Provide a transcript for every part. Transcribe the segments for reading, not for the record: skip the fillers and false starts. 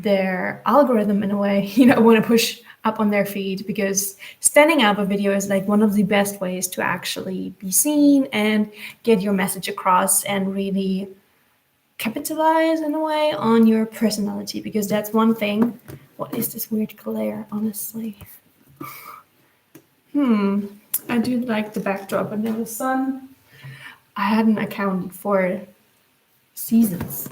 their algorithm in a way, want to push up on their feed, because standing up a video is like one of the best ways to actually be seen and get your message across and really capitalize in a way on your personality, because that's one thing. What is this weird glare, honestly? I do like the backdrop, and then the sun. I hadn't accounted for seasons.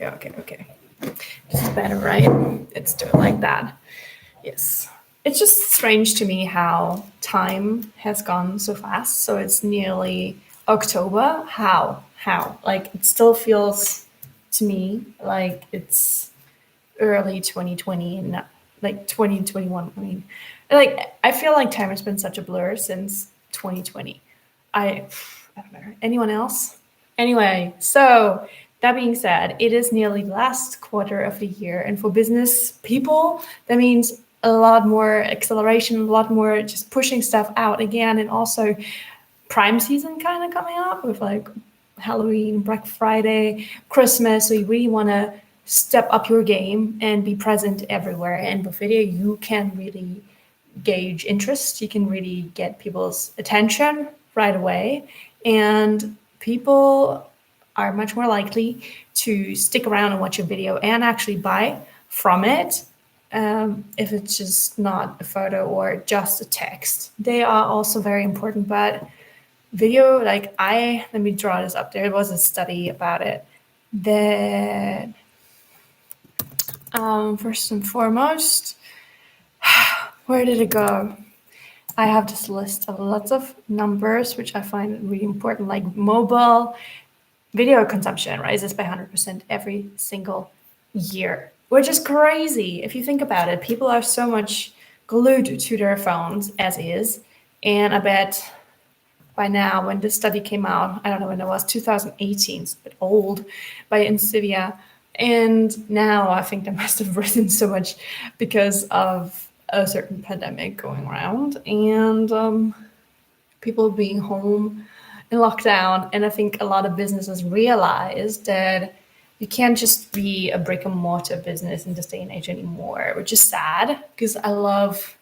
Okay. This is better, right? Let's do it like that. Yes. It's just strange to me how time has gone so fast. So it's nearly October. How? Like, it still feels to me like it's early 2020 and not like 2021. I mean, like, I feel like time has been such a blur since 2020. I don't know. Anyone else? Anyway, so that being said, it is nearly the last quarter of the year. And for business people, that means a lot more acceleration, a lot more just pushing stuff out again. And also prime season kind of coming up with like Halloween, Black Friday, Christmas. So you really want to step up your game and be present everywhere. And with video, you can really gauge interest. You can really get people's attention right away. And people are much more likely to stick around and watch your video and actually buy from it, if it's just not a photo or just a text. They are also very important, but video, like, let me draw this up. There was a study about it that, first and foremost, where did it go? I have this list of lots of numbers, which I find really important, like mobile video consumption rises by 100% every single year, which is crazy. If you think about it, people are so much glued to their phones as is. And I bet by now, when this study came out, I don't know when it was, 2018, it's a bit old, by Incivia. And now I think they must have risen so much because of a certain pandemic going around and people being home in lockdown. And I think a lot of businesses realized that you can't just be a brick and mortar business in this day and age anymore, which is sad, because I love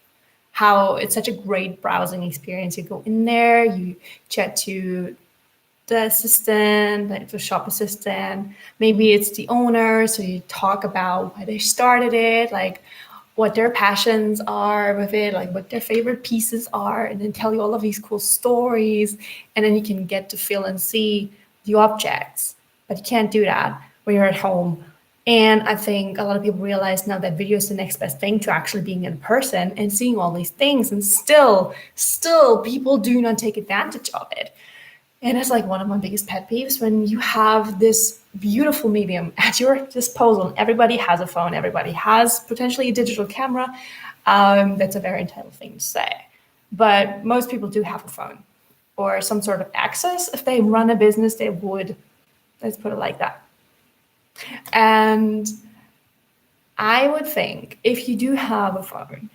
how it's such a great browsing experience. You go in there, you chat to the assistant, like the shop assistant, maybe it's the owner, so you talk about why they started it, like what their passions are with it, like what their favorite pieces are, and then tell you all of these cool stories. And then you can get to feel and see the objects. But you can't do that when you're at home. And I think a lot of people realize now that video is the next best thing to actually being in person and seeing all these things. And still people do not take advantage of it. And it's like one of my biggest pet peeves, when you have this beautiful medium at your disposal. Everybody has a phone. Everybody has potentially a digital camera. That's a very entitled thing to say. But most people do have a phone or some sort of access. If they run a business, they would. Let's put it like that. And I would think if you do have a phone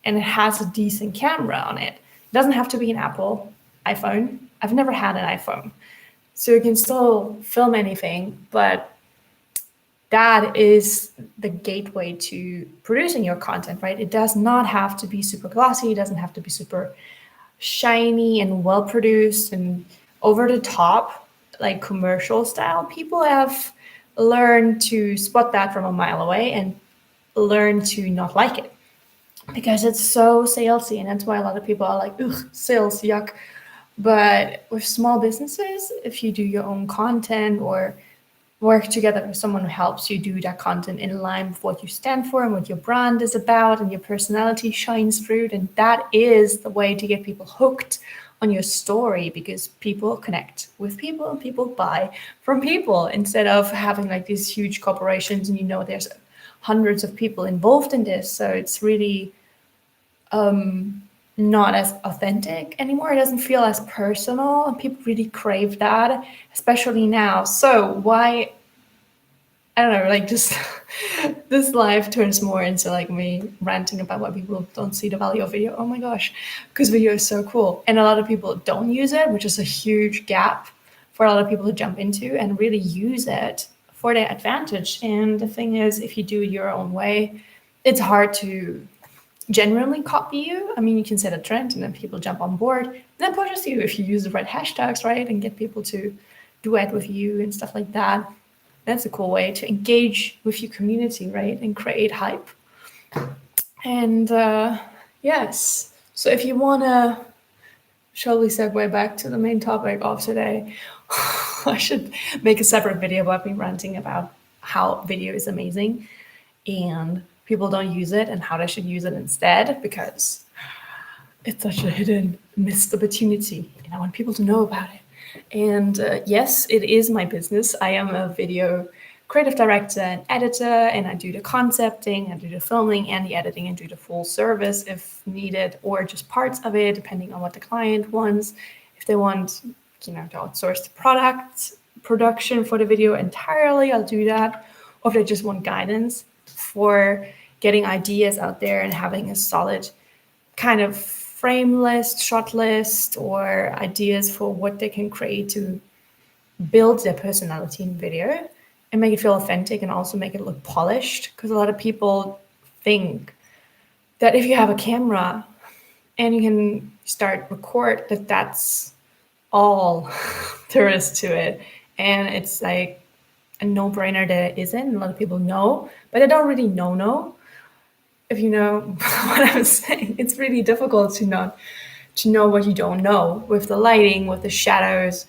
and it has a decent camera on it, it doesn't have to be an Apple iPhone. I've never had an iPhone. So you can still film anything, but that is the gateway to producing your content, right? It does not have to be super glossy. It doesn't have to be super shiny and well produced and over the top, like commercial style. People have learned to spot that from a mile away and learn to not like it because it's so salesy. And that's why a lot of people are like, ugh, sales, yuck. But with small businesses, if you do your own content or work together with someone who helps you do that content in line with what you stand for and what your brand is about and your personality shines through, and that is the way to get people hooked on your story, because people connect with people and people buy from people instead of having like these huge corporations and there's hundreds of people involved in this. So it's really not as authentic anymore. It doesn't feel as personal, and people really crave that, especially now. So why, I don't know, like just this live turns more into like me ranting about why people don't see the value of video. Oh my gosh, because video is so cool. And a lot of people don't use it, which is a huge gap for a lot of people to jump into and really use it for their advantage. And the thing is, if you do it your own way, it's hard to genuinely copy you. I mean, you can set a trend and then people jump on board. And then pushes you if you use the right hashtags, right? And get people to duet with you and stuff like that. That's a cool way to engage with your community, right? And create hype. And yes, so if you want to, shall we segue back to the main topic of today? I should make a separate video about me ranting about how video is amazing and people don't use it and how they should use it instead, because it's such a hidden missed opportunity and I want people to know about it. And yes, it is my business. I am a video creative director and editor, and I do the concepting, I do the filming and the editing and do the full service if needed, or just parts of it, depending on what the client wants. If they want, to outsource the product production for the video entirely, I'll do that. Or if they just want guidance for getting ideas out there and having a solid kind of frame list, shot list, or ideas for what they can create to build their personality in video and make it feel authentic and also make it look polished. Because a lot of people think that if you have a camera and you can start record, that's all there is to it. And it's like a no-brainer that it isn't. A lot of people know, but they don't really know. If you know what I'm saying, it's really difficult to know what you don't know with the lighting, with the shadows,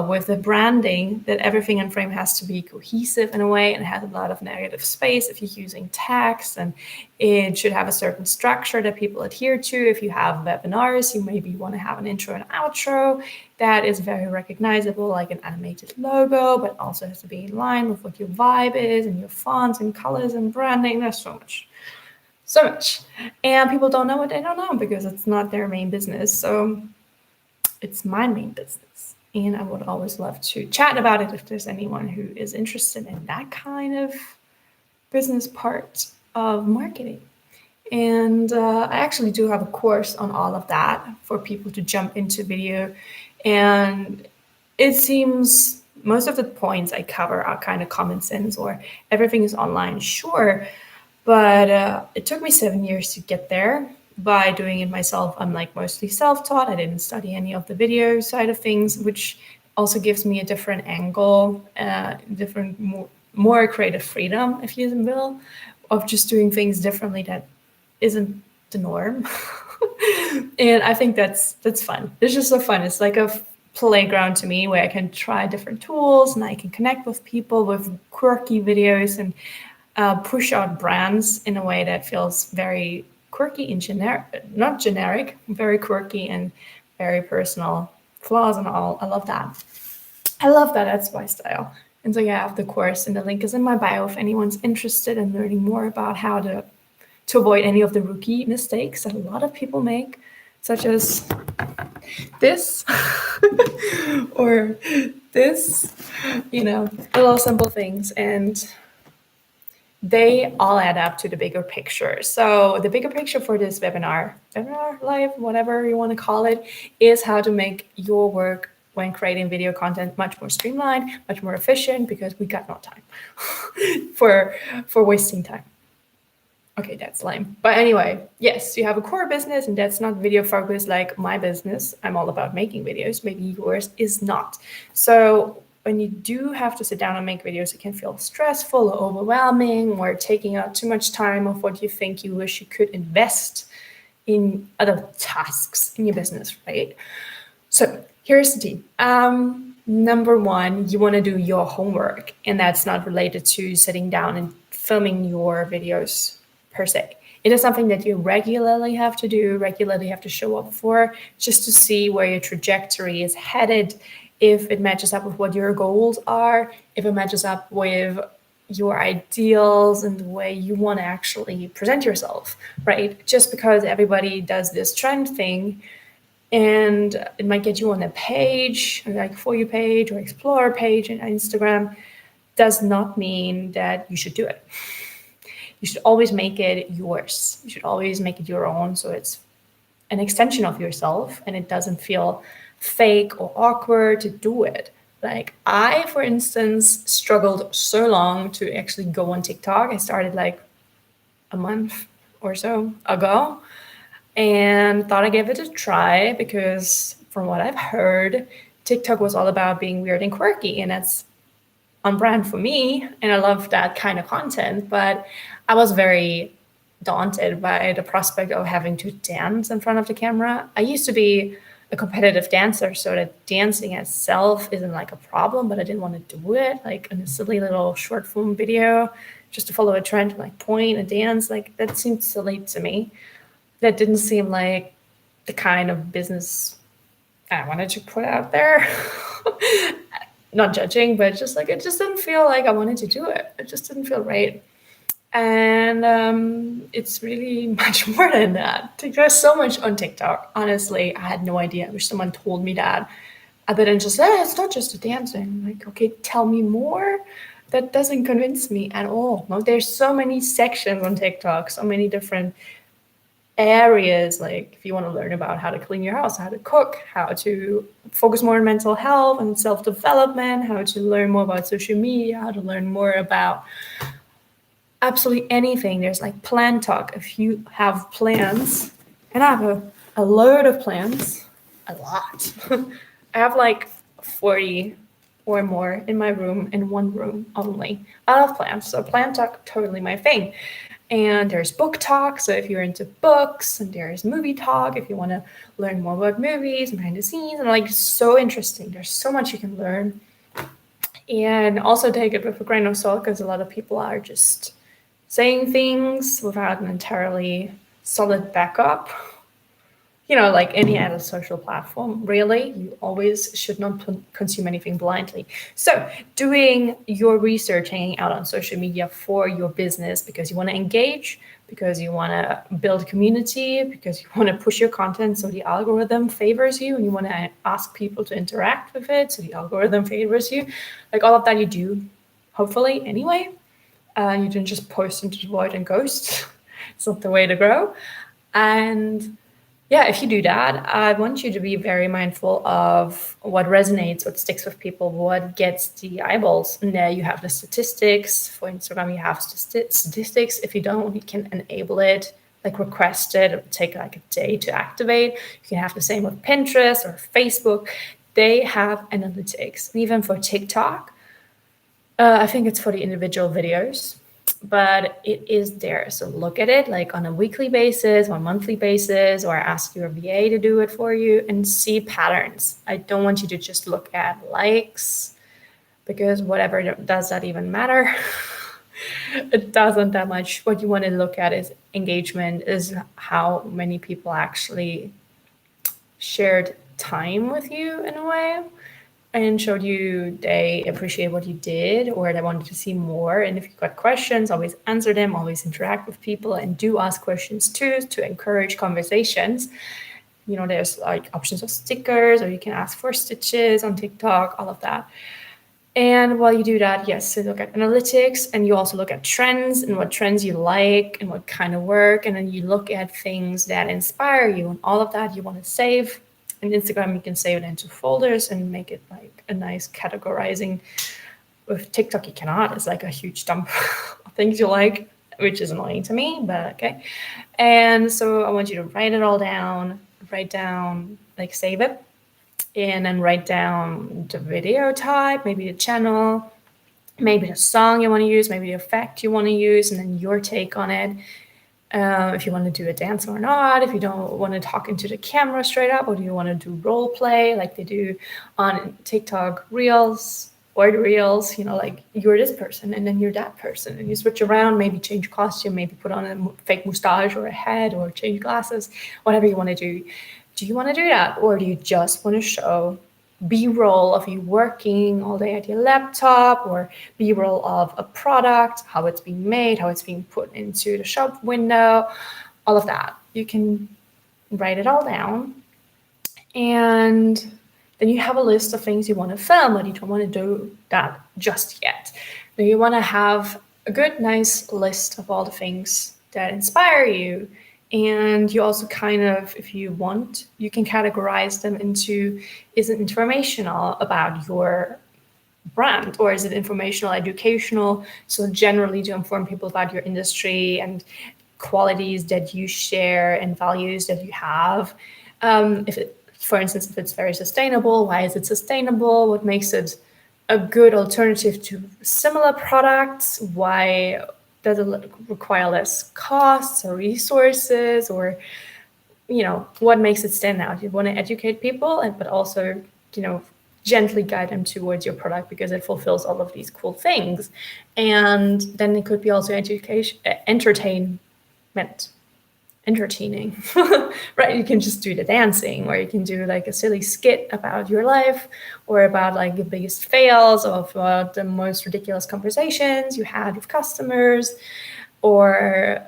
with the branding, that everything in frame has to be cohesive in a way and has a lot of negative space if you're using text, and it should have a certain structure that people adhere to. If you have webinars, you maybe want to have an intro and outro that is very recognizable, like an animated logo, but also has to be in line with what your vibe is and your fonts and colors and branding. There's so much. And people don't know what they don't know because it's not their main business. So it's my main business. And I would always love to chat about it if there's anyone who is interested in that kind of business part of marketing. And I actually do have a course on all of that for people to jump into video. And it seems most of the points I cover are kind of common sense, or everything is online, sure. But it took me 7 years to get there by doing it myself. I'm like mostly self-taught. I didn't study any of the video side of things, which also gives me a different angle, different, more creative freedom, if you will, of just doing things differently that isn't the norm. And I think that's fun. It's just so fun. It's like a playground to me where I can try different tools and I can connect with people with quirky videos and push out brands in a way that feels very quirky and not generic, very quirky and very personal, flaws and all. I love that. That's my style. And so yeah, I have the course, and the link is in my bio if anyone's interested in learning more about how to avoid any of the rookie mistakes that a lot of people make, such as this or this, little simple things. And they all add up to the bigger picture. So the bigger picture for this webinar live, whatever you want to call it, is how to make your work when creating video content much more streamlined, much more efficient, because we got no time for wasting time. Okay, that's lame. But anyway, yes, you have a core business and that's not video focused like my business. I'm all about making videos. Maybe yours is not. So when you do have to sit down and make videos, it can feel stressful or overwhelming or taking out too much time of what you think you wish you could invest in other tasks in your business, right? So here's the tea. Number one, you want to do your homework, and that's not related to sitting down and filming your videos per se. It is something that you regularly have to do, regularly have to show up for, just to see where your trajectory is headed, if it matches up with what your goals are, if it matches up with your ideals and the way you want to actually present yourself, right? Just because everybody does this trend thing and it might get you on a page, like For You page or Explore page in Instagram, does not mean that you should do it. You should always make it yours. You should always make it your own, so it's an extension of yourself and it doesn't feel fake or awkward to do it. Like I, for instance, struggled so long to actually go on TikTok. I started like a month or so ago and thought I'd give it a try because from what I've heard, TikTok was all about being weird and quirky, and that's on brand for me. And I love that kind of content, but I was very daunted by the prospect of having to dance in front of the camera. I used to be a competitive dancer, so that dancing itself isn't like a problem, but I didn't want to do it like in a silly little short film video just to follow a trend, like point and dance. Like that seemed silly to me. That didn't seem like the kind of business I wanted to put out there. Not judging, but just like it just didn't feel like I wanted to do it. It just didn't feel right. And it's really much more than that. There's so much on TikTok. Honestly, I had no idea. I wish someone told me that. I didn't just say, it's not just a dancing. I'm like, okay, tell me more. That doesn't convince me at all. No, there's so many sections on TikTok, so many different areas. Like if you want to learn about how to clean your house, how to cook, how to focus more on mental health and self-development, how to learn more about social media, how to learn more about absolutely anything. There's like plant talk. If you have plants, and I have a load of plants, a lot. I have like 40 or more in my room, in one room only. I love plants, so plant talk, totally my thing. And there's book talk, so if you're into books, and there's movie talk, if you want to learn more about movies, behind the scenes, and like so interesting. There's so much you can learn. And also take it with a grain of salt because a lot of people are just saying things without an entirely solid backup. You know, like any other social platform, really, you always should not consume anything blindly. So, doing your research, hanging out on social media for your business because you want to engage, because you want to build community, because you want to push your content so the algorithm favors you, and you want to ask people to interact with it so the algorithm favors you. Like all of that, you do hopefully anyway. You don't just post into the void and ghost. It's not the way to grow. And yeah, if you do that, I want you to be very mindful of what resonates, what sticks with people, what gets the eyeballs. And there you have the statistics. For Instagram, you have statistics. If you don't, you can enable it, like request it. It will take like a day to activate. You can have the same with Pinterest or Facebook. They have analytics. And even for TikTok, I think it's for the individual videos, but it is there. So look at it like on a weekly basis, on a monthly basis, or ask your VA to do it for you and see patterns. I don't want you to just look at likes because whatever does that even matter? It doesn't that much. What you want to look at is engagement, is how many people actually shared time with you in a way and showed you they appreciate what you did or they wanted to see more. And if you've got questions, always answer them, always interact with people, and do ask questions too to encourage conversations. You know, there's like options of stickers, or you can ask for stitches on TikTok, all of that. And while you do that, yes, you look at analytics, and you also look at trends and what trends you like and what kind of work. And then you look at things that inspire you, and all of that you want to save. In Instagram, you can save it into folders and make it like a nice categorizing. With TikTok, you cannot. It's like a huge dump of things you like, which is annoying to me, but okay. And so I want you to write it all down, like save it, and then write down the video type, maybe the channel, maybe the song you want to use, maybe the effect you want to use, and then your take on it. If you want to do a dance or not, if you don't want to talk into the camera straight up, or do you want to do role play like they do on TikTok Reels or the Reels, you know, like you're this person and then you're that person, and you switch around, maybe change costume, maybe put on a fake mustache or a head or change glasses, whatever you want to do. Do you want to do that? Or do you just want to show B-roll of you working all day at your laptop, or B-roll of a product, how it's being made, how it's being put into the shop window, all of that? You can write it all down. And then you have a list of things you want to film, but you don't want to do that just yet. Now you want to have a good, nice list of all the things that inspire you. And you also kind of, if you want, you can categorize them into, is it informational about your brand, or is it informational, educational? So generally to inform people about your industry and qualities that you share and values that you have. If it, for instance, if it's very sustainable, why is it sustainable? What makes it a good alternative to similar products? Why does it require less costs or resources? Or, what makes it stand out? You want to educate people, but also, gently guide them towards your product because it fulfills all of these cool things. And then it could be also entertainment, entertaining, right? You can just do the dancing, or you can do like a silly skit about your life, or about like the biggest fails of the most ridiculous conversations you had with customers, or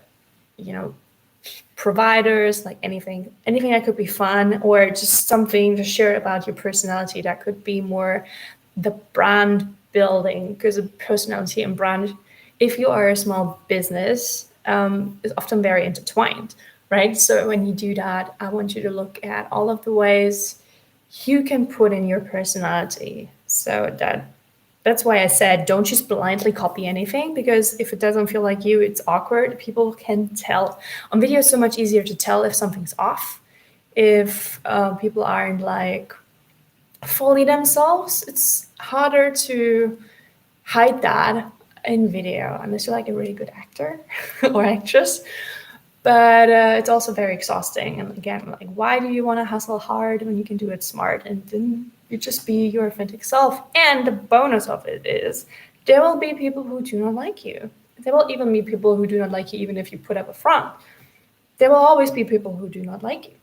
providers, like anything that could be fun, or just something to share about your personality that could be more the brand building, because personality and brand, if you are a small business, is often very intertwined, right? So when you do that, I want you to look at all of the ways you can put in your personality. So that's why I said don't just blindly copy anything, because if it doesn't feel like you, it's awkward. People can tell. On video, it's so much easier to tell if something's off. If people aren't like fully themselves, it's harder to hide that in video unless you're like a really good actor or actress. But it's also very exhausting. And again, like, why do you want to hustle hard when you can do it smart? And then you just be your authentic self. And the bonus of it is there will be people who do not like you. There will even be people who do not like you, even if you put up a front. There will always be people who do not like you,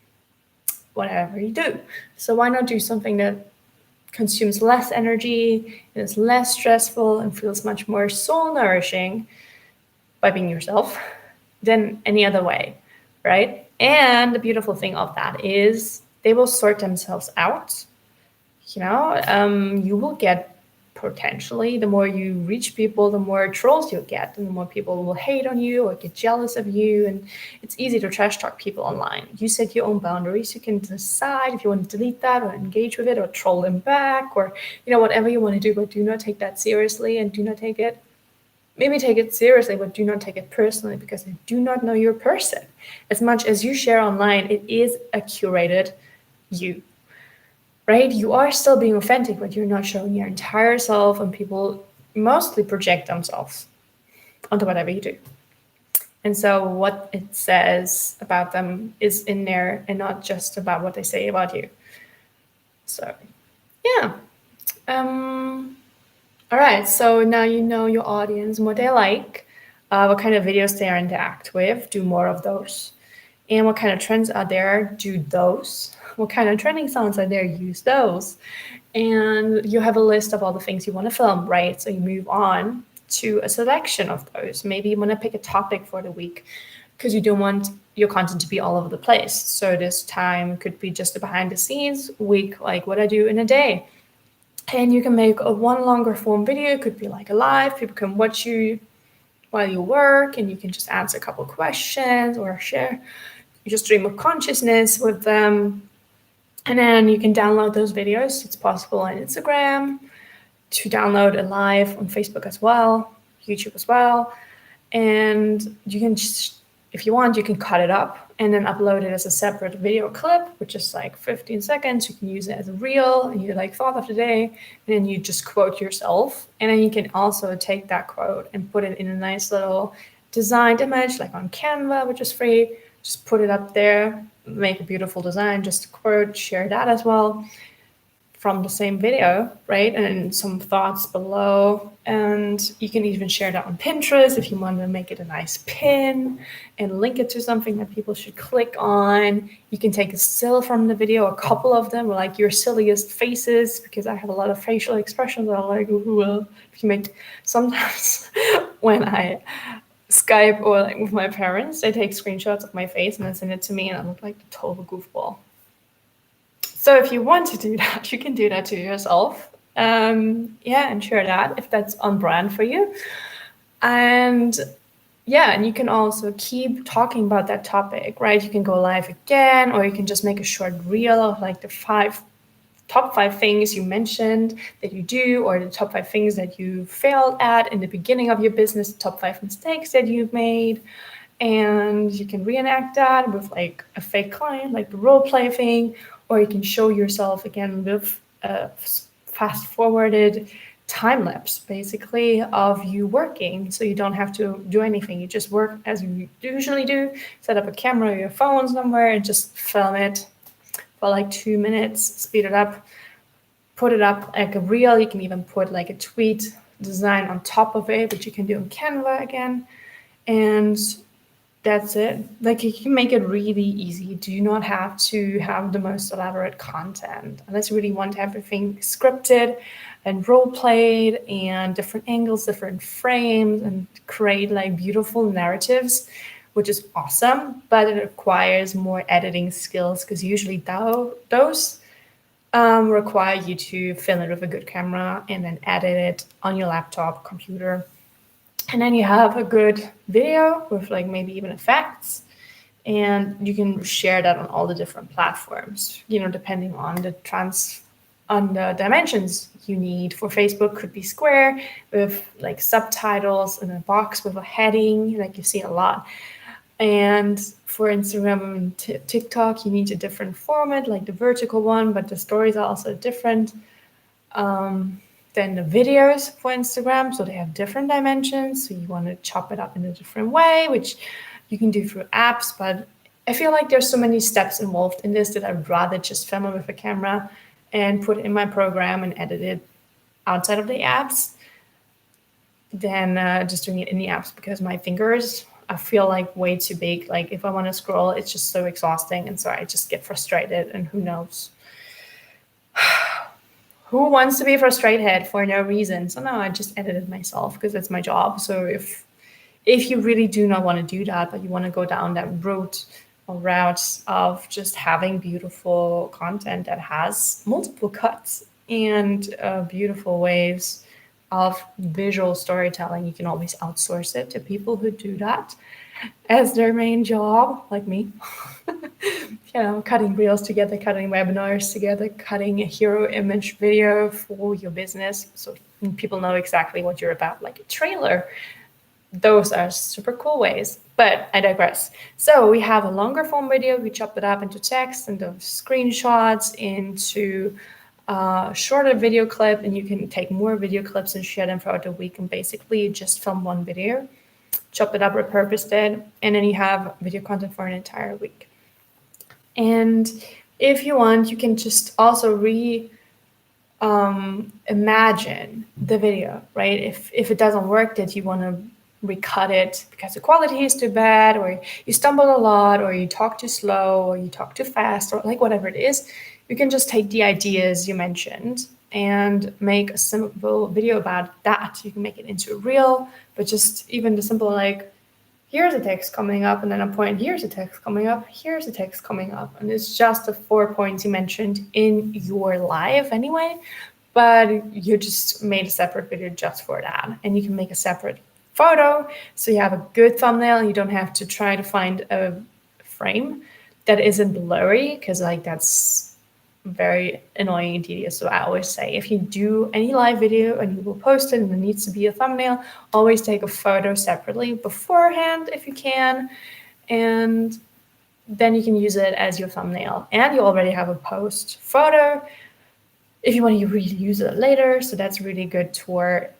whatever you do. So why not do something that consumes less energy, is less stressful, and feels much more soul nourishing by being yourself than any other way, right? And the beautiful thing of that is they will sort themselves out. You will get, potentially, the more you reach people, the more trolls you'll get, and the more people will hate on you or get jealous of you. And it's easy to trash talk people online. You set your own boundaries. You can decide if you want to delete that or engage with it or troll them back, or whatever you want to do, but do not take that seriously, and do not take it maybe take it seriously, but do not take it personally, because they do not know your person. As much as you share online, it is a curated you, right? You are still being authentic, but you're not showing your entire self, and people mostly project themselves onto whatever you do. And so what it says about them is in there and not just about what they say about you. So, yeah. All right, so now you know your audience and what they like, what kind of videos they interact with, do more of those. And what kind of trends are there, do those. What kind of trending sounds are there, use those. And you have a list of all the things you want to film, right? So you move on to a selection of those. Maybe you want to pick a topic for the week because you don't want your content to be all over the place. So this time could be just a behind the scenes week, like what I do in a day. And you can make a one longer form video. It could be like a live. People can watch you while you work, and you can just answer a couple questions or share your stream of consciousness with them. And then you can download those videos. It's possible on Instagram to download a live on Facebook as well, YouTube as well. And you can just, if you want, you can cut it up and then upload it as a separate video clip, which is like 15 seconds. You can use it as a reel, and you like thought of the day, and then you just quote yourself. And then you can also take that quote and put it in a nice little designed image, like on Canva, which is free. Just put it up there, make a beautiful design, just a quote, share that as well from the same video, right? And then some thoughts below. And you can even share that on Pinterest if you want to make it a nice pin and link it to something that people should click on. You can take a still from the video, a couple of them, or like your silliest faces, because I have a lot of facial expressions that I like, if you make sometimes when I Skype or like with my parents, they take screenshots of my face and then send it to me, and I look like a total goofball. So if you want to do that, you can do that to yourself. And share that if that's on brand for you. And and you can also keep talking about that topic, right? You can go live again, or you can just make a short reel of like the 5 top 5 things you mentioned that you do, or the top 5 things that you failed at in the beginning of your business, top 5 mistakes that you've made. And you can reenact that with like a fake client, like the role play thing, or you can show yourself again with a fast forwarded time lapse basically of you working, so you don't have to do anything. You just work as you usually do, set up a camera or your phone somewhere and just film it for like 2 minutes, speed it up, put it up like a reel. You can even put like a tweet design on top of it, which you can do in Canva again. And that's it. Like you can make it really easy. You do not have to have the most elaborate content unless you really want everything scripted and role played and different angles, different frames, and create like beautiful narratives, which is awesome. But it requires more editing skills because usually those require you to film it with a good camera and then edit it on your laptop, computer. And then you have a good video with like maybe even effects, and you can share that on all the different platforms, depending on the dimensions you need. For Facebook could be square with like subtitles and a box with a heading, like you see a lot. And for Instagram and TikTok, you need a different format, like the vertical one, but the stories are also different than the videos for Instagram. So they have different dimensions. So you want to chop it up in a different way, which you can do through apps. But I feel like there's so many steps involved in this that I'd rather just film it with a camera and put it in my program and edit it outside of the apps than just doing it in the apps, because my fingers, I feel like way too big. Like if I want to scroll, it's just so exhausting. And so I just get frustrated, and who knows? Who wants to be frustrated for no reason? So no, I just edited myself because it's my job. So if you really do not want to do that, but you want to go down that route of just having beautiful content that has multiple cuts and beautiful ways of visual storytelling, you can always outsource it to people who do that as their main job, like me. Cutting reels together, cutting webinars together, cutting a hero image video for your business so people know exactly what you're about, like a trailer. Those are super cool ways, but I digress. So we have a longer form video, we chop it up into text and those screenshots into a shorter video clip, and you can take more video clips and share them throughout the week and basically just film one video, chop it up, repurpose it, and then you have video content for an entire week. And if you want, you can just also imagine the video, right? If it doesn't work, that you want to recut it because the quality is too bad, or you stumble a lot, or you talk too slow, or you talk too fast, or like whatever it is, you can just take the ideas you mentioned and make a simple video about that. You can make it into a reel, but just even the simple like, here's a text coming up, and then a point, here's a text coming up, here's a text coming up. And it's just the 4 points you mentioned in your live anyway, but you just made a separate video just for that. And you can make a separate photo, so you have a good thumbnail, and you don't have to try to find a frame that isn't blurry, because like that's very annoying and tedious. So I always say, if you do any live video and you will post it and there needs to be a thumbnail, always take a photo separately beforehand if you can, and then you can use it as your thumbnail. And you already have a post photo if you want to really use it later. So that's really good tour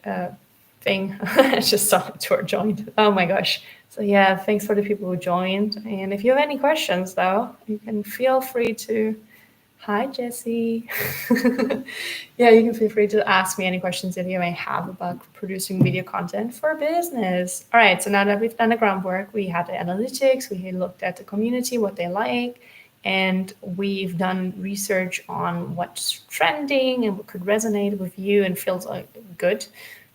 thing. I just saw the tour joined. Oh my gosh. So yeah, thanks for the people who joined. And if you have any questions though, you can feel free to. Hi, Jessie. Yeah, you can feel free to ask me any questions that you may have about producing video content for business. All right, so now that we've done the groundwork, we had the analytics, we looked at the community, what they like, and we've done research on what's trending and what could resonate with you and feels good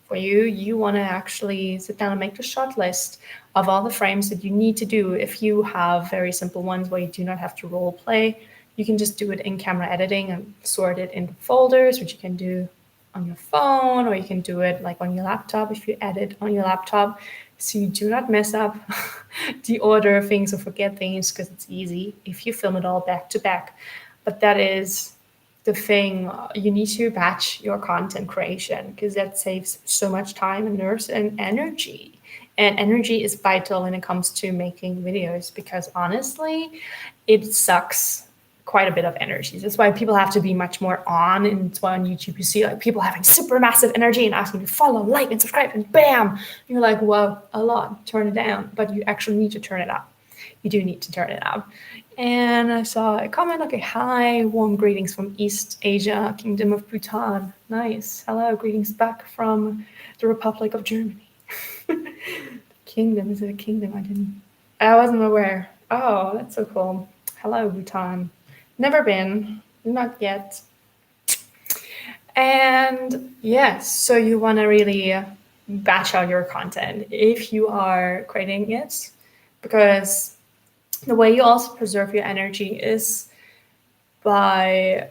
for you. You want to actually sit down and make the short list of all the frames that you need to do. If you have very simple ones where you do not have to role play, you can just do it in camera editing and sort it into folders, which you can do on your phone, or you can do it like on your laptop if you edit on your laptop. So you do not mess up the order of things or forget things, because it's easy if you film it all back to back. But that is the thing. You need to batch your content creation because that saves so much time and nerves and energy. And energy is vital when it comes to making videos because honestly, it sucks quite a bit of energy. That's why people have to be much more on. And it's why on YouTube you see like people having super massive energy and asking to follow, like, and subscribe, and bam, you're like, whoa, a lot. Turn it down, but you actually need to turn it up. You do need to turn it up. And I saw a comment, okay, hi, warm greetings from East Asia, Kingdom of Bhutan. Nice. Hello, greetings back from the Republic of Germany. Kingdom, is it a kingdom? I wasn't aware. Oh, that's so cool. Hello, Bhutan. Never been, not yet. And yes, so you want to really batch out your content if you are creating it, because the way you also preserve your energy is by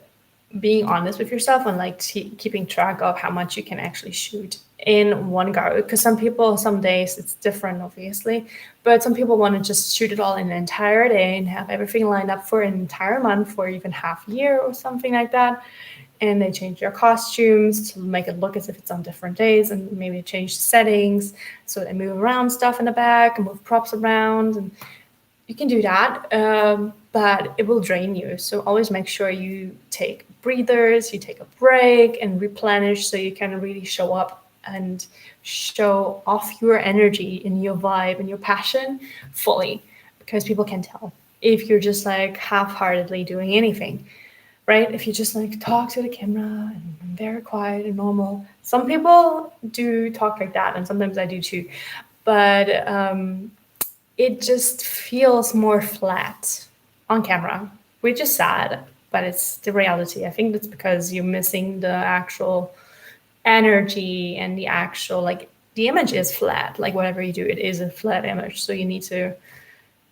being honest with yourself and like keeping track of how much you can actually shoot in one go. Because some days it's different, obviously, but some people want to just shoot it all in an entire day and have everything lined up for an entire month or even half a year or something like that. And they change their costumes to make it look as if it's on different days, and maybe change the settings so they move around stuff in the back and move props around, and you can do that, but it will drain you. So always make sure you take breathers, you take a break and replenish so you can really show up and show off your energy and your vibe and your passion fully, because people can tell if you're just like half-heartedly doing anything, right? If you just like talk to the camera and very quiet and normal. Some people do talk like that, and sometimes I do too. But it just feels more flat on camera, which is sad, but it's the reality. I think that's because you're missing the actual energy and the actual, like, the image is flat. Like, whatever you do, it is a flat image. So you need to,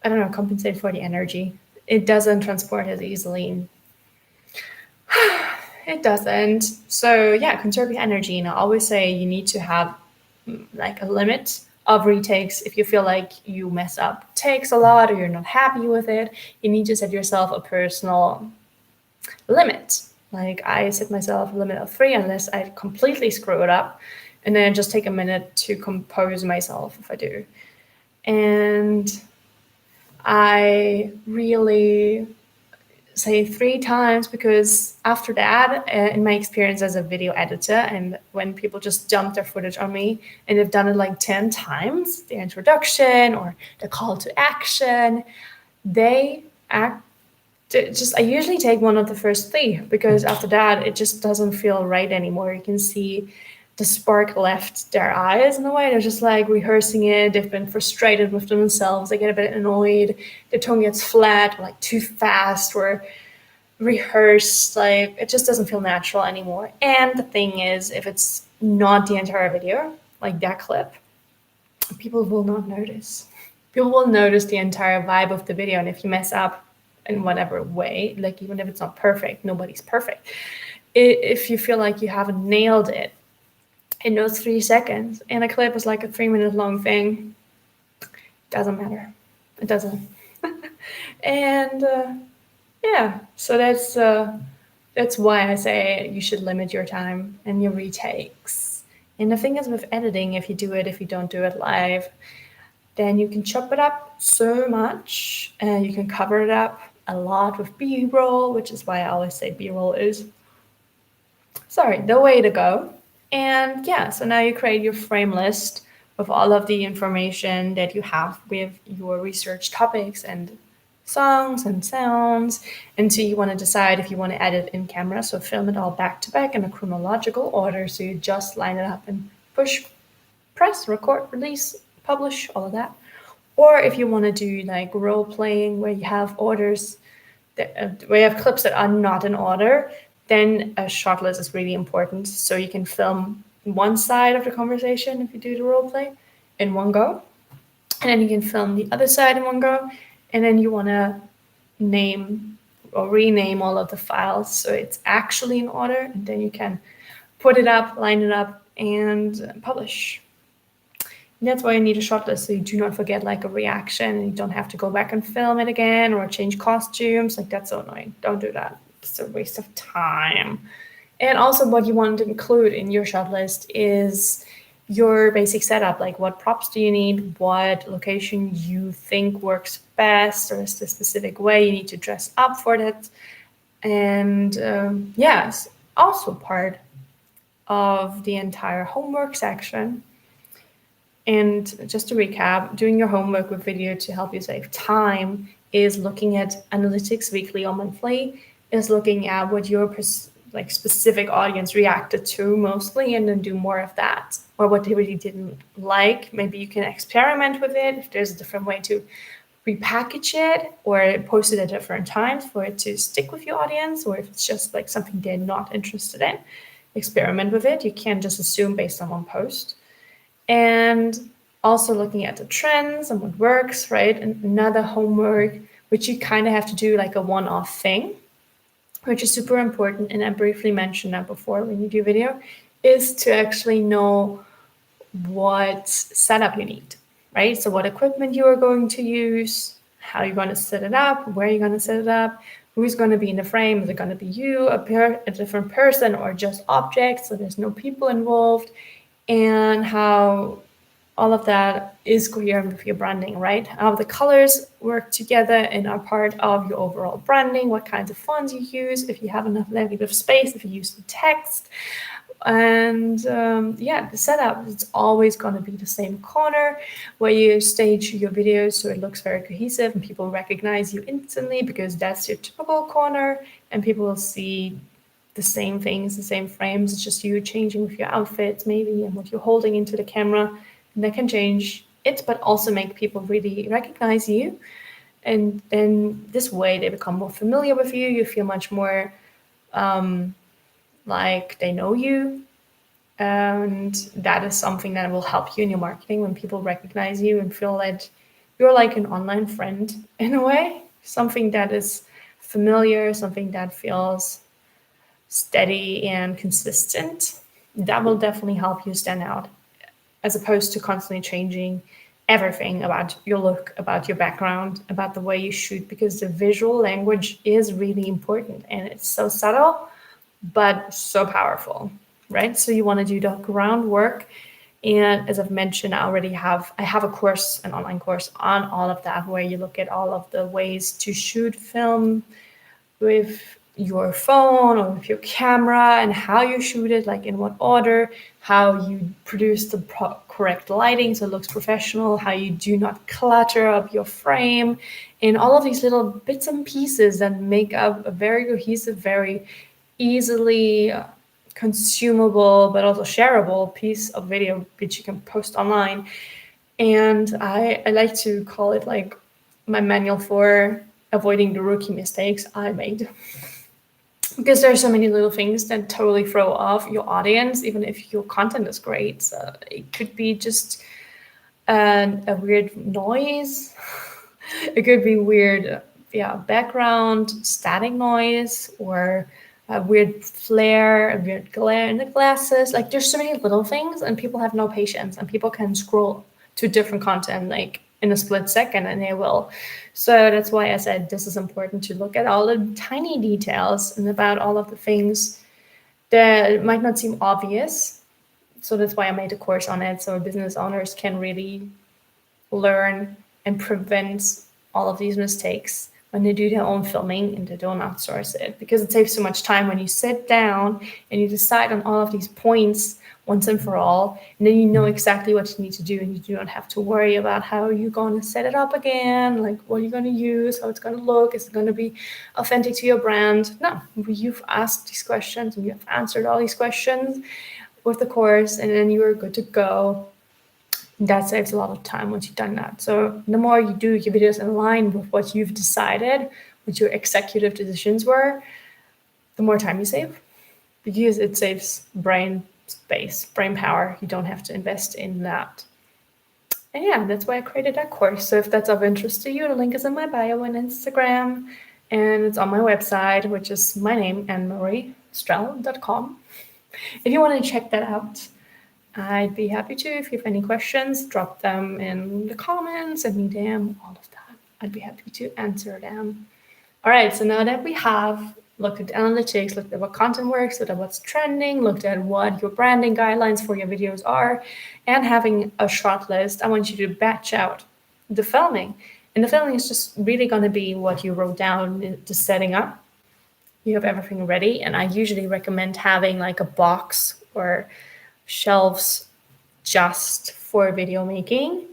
I don't know, compensate for the energy. It doesn't transport as easily. It doesn't. So yeah, conserve your energy. And I always say you need to have like a limit of retakes. If you feel like you mess up takes a lot or you're not happy with it, you need to set yourself a personal limit. Like I set myself a limit of 3 unless I completely screw it up, and then just take a minute to compose myself if I do. And I really say 3 times, because after that, in my experience as a video editor, and when people just dump their footage on me and they've done it like 10 times, the introduction or the call to action, they act just, I usually take one of the first 3, because after that it just doesn't feel right anymore. You can see the spark left their eyes in a way. They're just like rehearsing it. They've been frustrated with themselves. They get a bit annoyed. Their tongue gets flat, or like too fast, or rehearsed. Like it just doesn't feel natural anymore. And the thing is, if it's not the entire video, like that clip, people will not notice. People will notice the entire vibe of the video. And if you mess up in whatever way, like even if it's not perfect, nobody's perfect. If you feel like you haven't nailed it in those 3 seconds, and a clip is like a 3-minute long thing, doesn't matter. It doesn't. And yeah, so that's why I say you should limit your time and your retakes. And the thing is with editing, if you don't do it live, then you can chop it up so much, and you can cover it up a lot with B-roll, which is why I always say B-roll is, the way to go. And yeah, so now you create your frame list with all of the information that you have with your research topics and songs and sounds. And so you want to decide if you want to edit in camera, so film it all back to back in a chronological order. So you just line it up and push, press, record, release, publish, all of that. Or if you want to do like role playing where you have orders, where you have clips that are not in order, then a shot list is really important. So you can film one side of the conversation if you do the role play in one go, and then you can film the other side in one go, and then you want to name or rename all of the files so it's actually in order, and then you can put it up, line it up, and publish. And that's why you need a shot list, so you do not forget like a reaction, and you don't have to go back and film it again or change costumes. Like that's so annoying. Don't do that. It's a waste of time. And also what you want to include in your shot list is your basic setup, like what props do you need, what location you think works best, or is the specific way you need to dress up for that. And yes, also part of the entire homework section. And just to recap, doing your homework with video to help you save time is looking at analytics weekly or monthly, is looking at what your like specific audience reacted to mostly, and then do more of that. Or what they really didn't like. Maybe you can experiment with it if there's a different way to repackage it or post it at different times for it to stick with your audience, or if it's just like something they're not interested in, experiment with it. You can't just assume based on one post. And also looking at the trends and what works, right? And another homework, which you kind of have to do like a one-off thing, which is super important, and I briefly mentioned that before when you do video, is to actually know what setup you need, right? So what equipment you are going to use, how you're going to set it up, where you're going to set it up, who's going to be in the frame. Is it going to be you, a different person, or just objects, so there's no people involved, and how all of that is coherent with your branding, right? How the colors work together and are part of your overall branding, what kinds of fonts you use, if you have enough negative space, if you use the text. And the setup, it's always going to be the same corner where you stage your videos so it looks very cohesive and people recognize you instantly, because that's your typical corner, and people will see the same things, the same frames. It's just you changing with your outfits maybe and what you're holding into the camera, and that can change it, but also make people really recognize you. And then this way they become more familiar with you. You feel much more like they know you. And that is something that will help you in your marketing when people recognize you and feel that you're like an online friend in a way, something that is familiar, something that feels steady and consistent. That will definitely help you stand out, as opposed to constantly changing everything about your look, about your background, about the way you shoot, because the visual language is really important and it's so subtle but so powerful, right? So you want to do the groundwork. And as I've mentioned, I have a course, an online course on all of that, where you look at all of the ways to shoot film with your phone or with your camera, and how you shoot it, like in what order, how you produce the correct lighting so it looks professional, how you do not clutter up your frame, and all of these little bits and pieces that make up a very cohesive, very easily consumable but also shareable piece of video which you can post online. And I like to call it like my manual for avoiding the rookie mistakes I made. Because there are so many little things that totally throw off your audience, even if your content is great. So it could be just a weird noise. It could be weird, background, static noise, or a weird flare, a weird glare in the glasses. Like there's so many little things, and people have no patience, and people can scroll to different content like in a split second, and they will. So that's why I said this is important to look at all the tiny details and about all of the things that might not seem obvious. So that's why I made a course on it, so business owners can really learn and prevent all of these mistakes when they do their own filming and they don't outsource it, because it saves so much time when you sit down and you decide on all of these points once and for all, and then you know exactly what you need to do, and you do not have to worry about how you're going to set it up again, like what you're going to use, how it's going to look, is it going to be authentic to your brand. No, you've asked these questions and you've answered all these questions with the course, and then you are good to go. That saves a lot of time once you've done that. So the more you do your videos in line with what you've decided, what your executive decisions were, the more time you save, because it saves brain space, brain power. You don't have to invest in that. And yeah, that's why I created that course. So if that's of interest to you, the link is in my bio on Instagram, and it's on my website, which is my name, AnneMarieStrell.com. If you want to check that out, I'd be happy to. If you have any questions, drop them in the comments, send me them, all of that. I'd be happy to answer them. All right, so now that we have looked at analytics, looked at what content works, looked at what's trending, looked at what your branding guidelines for your videos are, and having a short list, I want you to batch out the filming. And the filming is just really going to be what you wrote down, the setting up. You have everything ready. And I usually recommend having like a box or shelves just for video making.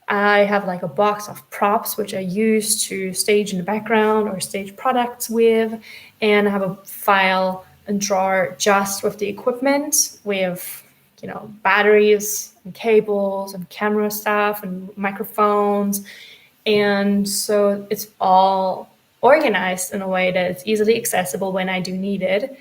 I have like a box of props which I use to stage in the background or stage products with, and I have a file and drawer just with the equipment with, batteries and cables and camera stuff and microphones. And so it's all organized in a way that it's easily accessible when I do need it.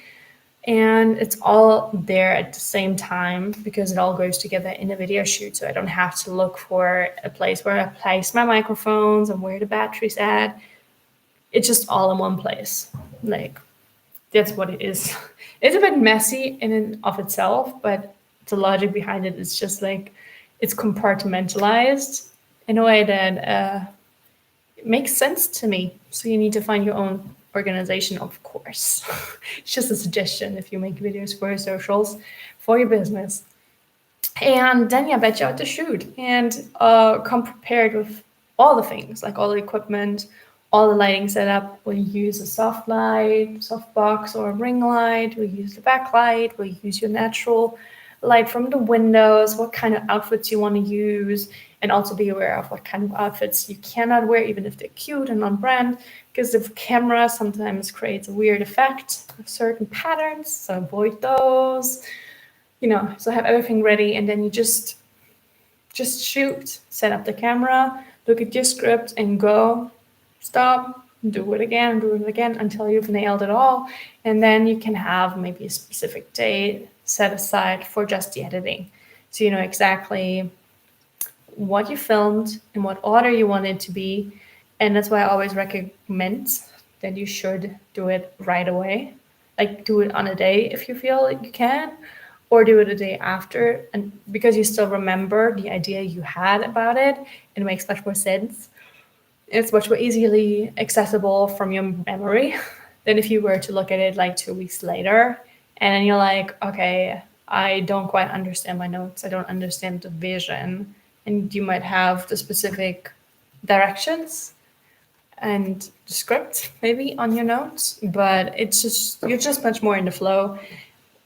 And it's all there at the same time because it all goes together in a video shoot. So I don't have to look for a place where I place my microphones and where the battery's at. It's just all in one place. Like, that's what it is. It's a bit messy in and of itself, but the logic behind it is just like it's compartmentalized in a way that it makes sense to me. So you need to find your own organization, of course. It's just a suggestion if you make videos for your socials, for your business. And then, yeah, bet you out the shoot and come prepared with all the things, like all the equipment, all the lighting setup. We'll use a soft light, softbox, or a ring light. We'll use the backlight. We'll use your natural light from the windows, what kind of outfits you want to use, and also be aware of what kind of outfits you cannot wear, even if they're cute and on brand, because the camera sometimes creates a weird effect of certain patterns. So avoid those. So have everything ready, and then you just shoot, set up the camera, look at your script, and go. Stop, do it again until you've nailed it all. And then you can have maybe a specific day set aside for just the editing. So you know exactly what you filmed and what order you want it to be. And that's why I always recommend that you should do it right away. Like, do it on a day if you feel like you can, or do it a day after. And because you still remember the idea you had about it, it makes much more sense. It's much more easily accessible from your memory than if you were to look at it like 2 weeks later. And then you're like, okay, I don't quite understand my notes. I don't understand the vision. And you might have the specific directions and the script maybe on your notes, but you're just much more in the flow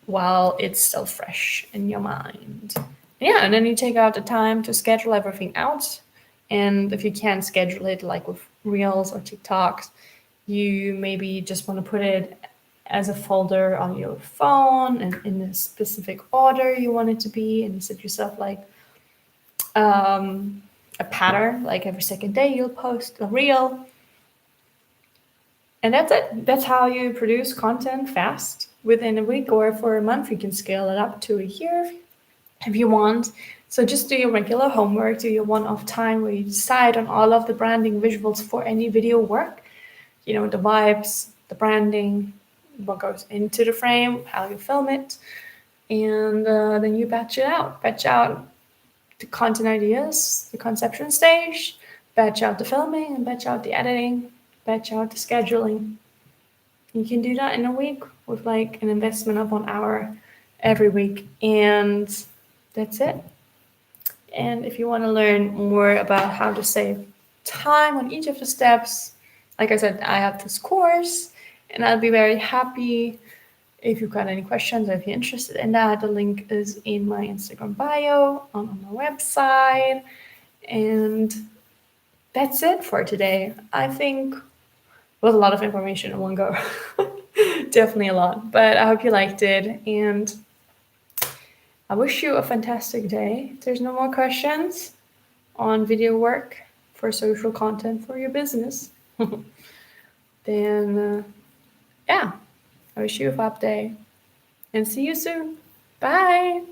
while it's still fresh in your mind. Yeah, and then you take out the time to schedule everything out. And if you can't schedule it like with Reels or TikToks, you maybe just want to put it as a folder on your phone and in a specific order you want it to be, and you set yourself like a pattern, like every second day you'll post a reel. And that's it. That's how you produce content fast within a week, or for a month. You can scale it up to a year if you want. So just do your regular homework, do your one-off time where you decide on all of the branding visuals for any video work. The vibes, the branding, what goes into the frame, how you film it, and then you batch it out. Batch out the content ideas, the conception stage, batch out the filming, and batch out the editing, batch out the scheduling. You can do that in a week with like an investment of 1 hour every week, and that's it. And if you want to learn more about how to save time on each of the steps, like I said, I have this course, and I'll be very happy if you've got any questions or if you're interested in that. The link is in my Instagram bio on my website. And that's it for today. I think it was a lot of information in one go. Definitely a lot, but I hope you liked it, and I wish you a fantastic day. If there's no more questions on video work for social content for your business, then yeah, I wish you a fab day and see you soon. Bye.